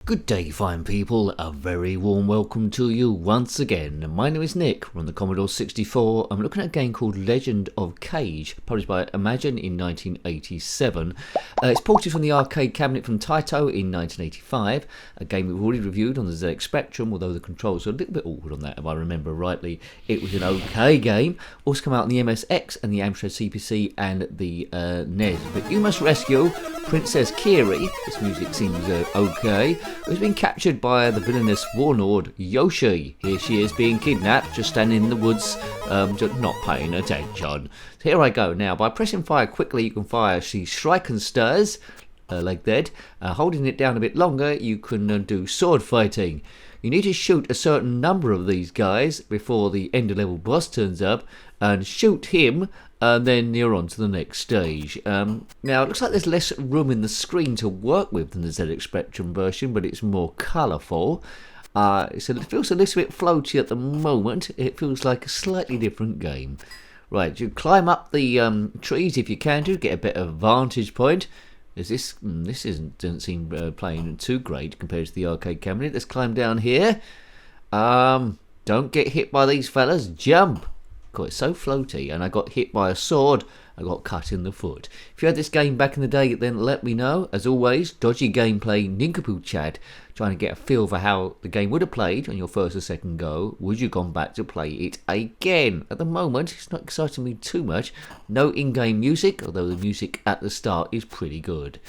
Good day, fine people. A very warm welcome to you once again. My name is Nick. We're on the Commodore 64. I'm looking at a game called Legend of Kage, published by Imagine in 1987. It's ported from the arcade cabinet from Taito in 1985, a game we've already reviewed on the ZX Spectrum, although the controls are a little bit awkward on that, if I remember rightly. It was an okay game. Also come out on the MSX and the Amstrad CPC and the NES. But you must rescue Princess Kiri. This music seems okay. Who's been captured by the villainous warlord Yoshi. Here she is being kidnapped, just standing in the woods, just not paying attention. So here I go. Now, by pressing fire quickly, you can fire the Shrike stars, like that. Holding it down a bit longer, you can do sword fighting. You need to shoot a certain number of these guys before the end of level boss turns up, and shoot him, and then you're on to the next stage. Now, it looks like there's less room in the screen to work with than the ZX Spectrum version, but it's more colourful. It feels a little bit floaty at the moment. It feels like a slightly different game. Right, you climb up the trees if you can to get a better vantage point. This doesn't seem playing too great compared to the arcade cabinet. Let's climb down here. Don't get hit by these fellas. Jump. God, it's so floaty, and I got hit by a sword. I got cut in the foot. If you had this game back in the day, then let me know. As always, dodgy gameplay, nincompoop chat, trying to get a feel for how the game would have played on your first or second go. Would you have gone back to play it again? At the moment, it's not exciting me too much. No in-game music, although the music at the start is pretty good.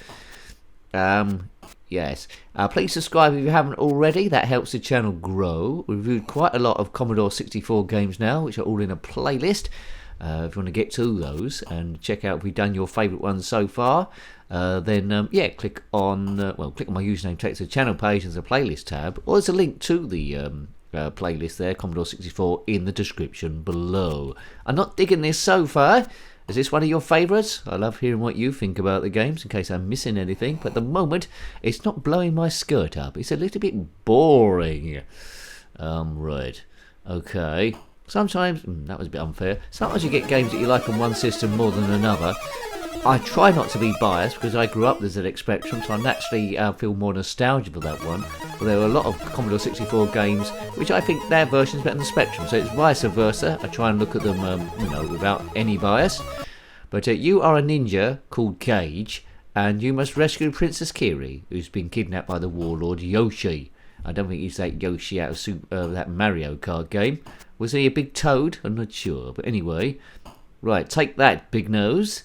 Yes. Please subscribe if you haven't already. That helps the channel grow. We've reviewed quite a lot of Commodore 64 games now, which are all in a playlist. If you want to get to those and check out if we've done your favourite ones so far, then click on my username, take to the channel page. There's a playlist tab, or there's a link to the playlist there, Commodore 64, in the description below. I'm not digging this so far. Is this one of your favourites? I love hearing what you think about the games in case I'm missing anything. But at the moment, it's not blowing my skirt up. It's a little bit boring. Right. Okay. Sometimes, that was a bit unfair. Sometimes you get games that you like on one system more than another. I try not to be biased because I grew up with the ZX Spectrum, so I naturally feel more nostalgia for that one. But there are a lot of Commodore 64 games which I think their version's better than the Spectrum, so it's vice versa. I try and look at them, without any bias. But you are a ninja called Kage, and you must rescue Princess Kiri, who's been kidnapped by the warlord Yoshi. I don't think he's that Yoshi out of that Mario Kart game. Was he a big toad? I'm not sure. But anyway, right, take that, big nose.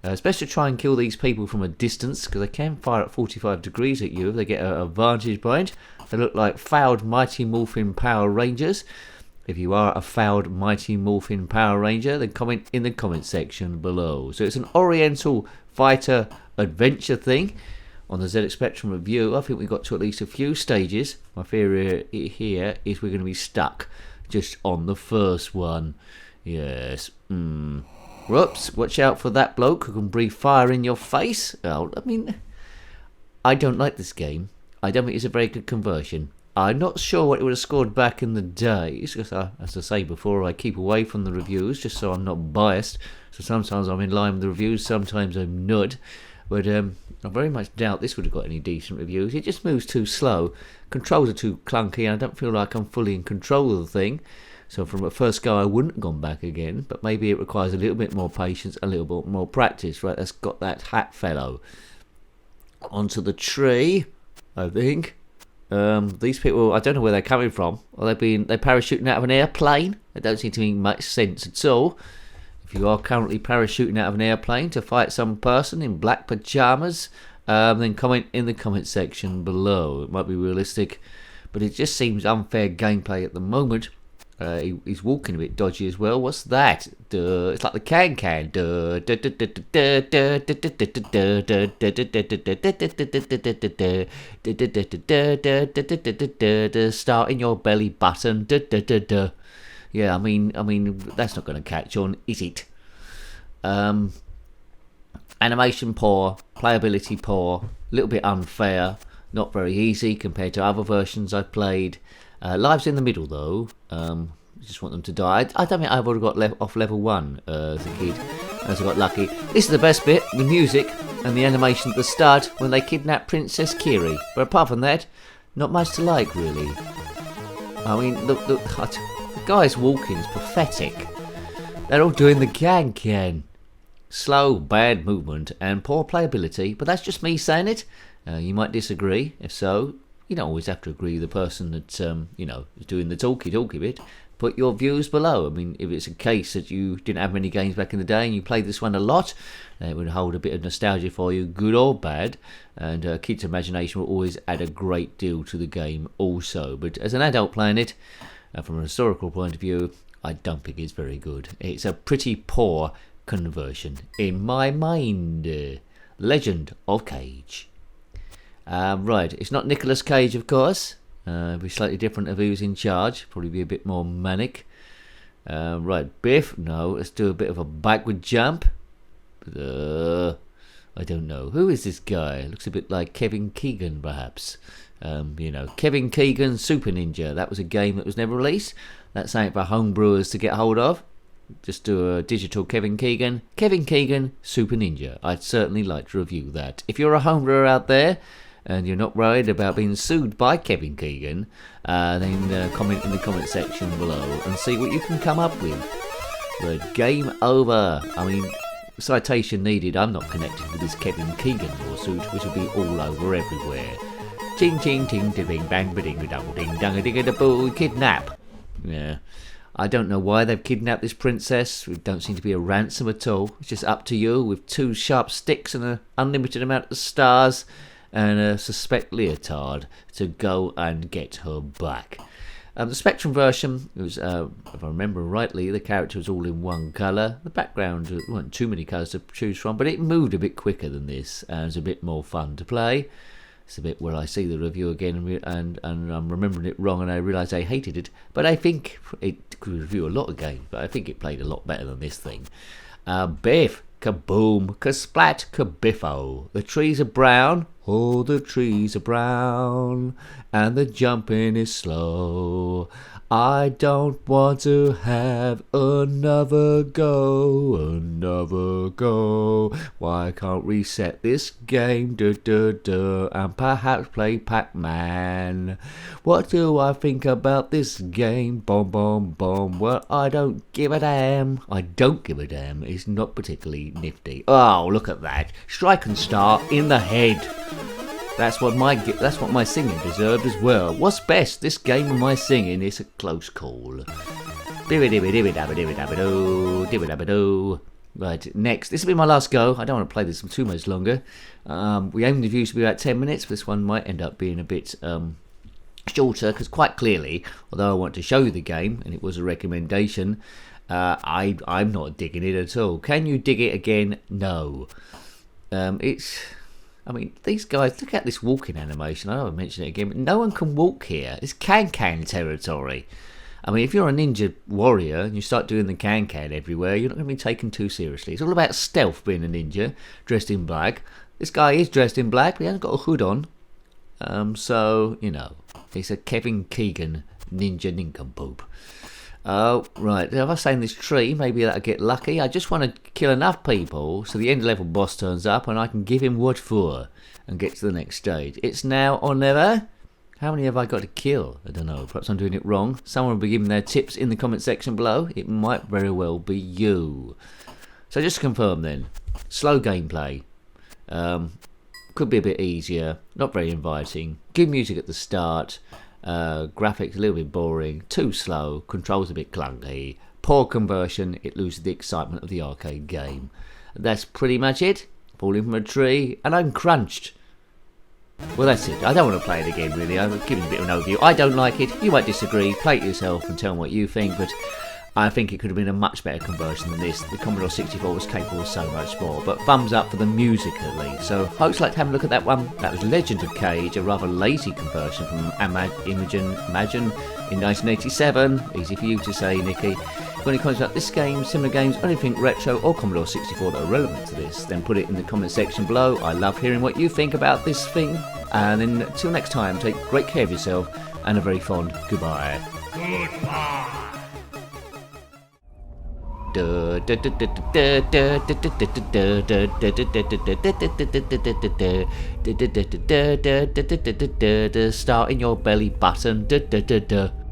It's best to try and kill these people from a distance, because they can fire at 45 degrees at you if they get a vantage point. They look like failed Mighty Morphin Power Rangers. If you are a failed Mighty Morphin Power Ranger, then comment in the comment section below. So it's an Oriental fighter adventure thing. On the ZX Spectrum review, I think we got to at least a few stages. My theory here is we're going to be stuck just on the first one. Yes. Whoops, watch out for that bloke who can breathe fire in your face. Oh, I don't like this game. I don't think it's a very good conversion. I'm not sure what it would have scored back in the day. Because, as I say before, I keep away from the reviews just so I'm not biased. So sometimes I'm in line with the reviews, sometimes I'm not. But I very much doubt this would have got any decent reviews. It just moves too slow. Controls are too clunky, and I don't feel like I'm fully in control of the thing. So from a first go, I wouldn't have gone back again. But maybe it requires a little bit more patience, a little bit more practice. Right, that's got that hat fellow. Onto the tree, I think. These people, I don't know where they're coming from. Or they're parachuting out of an airplane. It don't seem to make much sense at all. If you are currently parachuting out of an airplane to fight some person in black pajamas, then comment in the comment section below. It might be realistic, but it just seems unfair gameplay at the moment. He's walking a bit dodgy as well. What's that? It's like the can. Starting your belly button. Yeah, I mean that's not going to catch on, is it? Animation poor, playability poor, a little bit unfair, not very easy compared to other versions I've played. Lives in the middle though. You just want them to die. I don't think I would have got off level 1 as a kid, as I got lucky. This is the best bit, the music and the animation at the start when they kidnap Princess Kiri. But apart from that, not much to like, really. I mean, the guys walking is pathetic. They're all doing the can. Slow, bad movement and poor playability, but that's just me saying it. You might disagree. If so, you don't always have to agree with the person that, is doing the talky bit. Put your views below. I mean, if it's a case that you didn't have many games back in the day and you played this one a lot, it would hold a bit of nostalgia for you, good or bad. And kids' imagination will always add a great deal to the game also. But as an adult playing it, from a historical point of view, I don't think it's very good. It's a pretty poor conversion in my mind. Legend of Kage. Right, it's not Nicolas Cage, of course. It'll be slightly different if he was in charge. Probably be a bit more manic. Right, Biff. No, let's do a bit of a backward jump. I don't know. Who is this guy? Looks a bit like Kevin Keegan, perhaps. Kevin Keegan Super Ninja. That was a game that was never released. That's something for homebrewers to get hold of. Just do a digital Kevin Keegan Super Ninja. I'd certainly like to review that. If you're a homebrewer out there and you're not worried about being sued by Kevin Keegan, then comment in the comment section below and see what you can come up with. But game over. I mean, citation needed. I'm not connected with this Kevin Keegan lawsuit, which will be all over everywhere. Ching ching ting ding bang ba ding double ding dang a ding a da boo kidnap. Yeah. I don't know why they've kidnapped this princess. We don't seem to be a ransom at all. It's just up to you with 2 sharp sticks and an unlimited amount of stars and a suspect leotard to go and get her back. The Spectrum version was, if I remember rightly, the character was all in one colour. The background weren't too many colours to choose from, but it moved a bit quicker than this and it was a bit more fun to play. It's a bit where I see the review again and I'm remembering it wrong and I realise I hated it. But I think it could review a lot of games, but I think it played a lot better than this thing. Biff, kaboom, kasplat, kabiffo. The trees are brown, oh the trees are brown, and the jumping is slow. I don't want to have another go. Why can't we set this game, and perhaps play Pac-Man? What do I think about this game? Well, I don't give a damn. It's not particularly nifty. Oh, look at that. Strike and star in the head. That's what my singing deserved as well. What's best, this game or my singing? It's a close call. Right, next. This will be my last go. I don't want to play this for too much longer. We aimed the views to be about 10 minutes, but this one might end up being a bit shorter, because quite clearly, although I want to show you the game, and it was a recommendation, I'm not digging it at all. Can you dig it again? No. I mean, these guys, look at this walking animation. I know I mentioned it again, but no one can walk here. It's can-can territory. I mean, if you're a ninja warrior and you start doing the can-can everywhere, you're not going to be taken too seriously. It's all about stealth, being a ninja, dressed in black. This guy is dressed in black, but he hasn't got a hood on. So, he's a Kevin Keegan ninja nincompoop. Oh, right. If I stay in this tree, maybe that'll get lucky. I just want to kill enough people so the end level boss turns up and I can give him what for and get to the next stage. It's now or never. How many have I got to kill? I don't know. Perhaps I'm doing it wrong. Someone will be giving their tips in the comment section below. It might very well be you. So just to confirm then, slow gameplay. Could be a bit easier. Not very inviting. Good music at the start. Graphics a little bit boring, too slow, controls a bit clunky, poor conversion, it loses the excitement of the arcade game. That's pretty much it. Falling from a tree, and I'm crunched. Well, that's it. I don't want to play it again, really. I'm giving a bit of an overview. I don't like it. You might disagree. Play it yourself and tell me what you think, but I think it could have been a much better conversion than this. The Commodore 64 was capable of so much more, but thumbs up for the music at least. So, hope you like to have a look at that one. That was Legend of Kage, a rather lazy conversion from Imagine in 1987. Easy for you to say, Nicky. If you have any comments about this game, similar games, anything retro or Commodore 64 that are relevant to this, then put it in the comment section below. I love hearing what you think about this thing. And then, until next time, take great care of yourself and a very fond goodbye. Goodbye. Starting your belly button.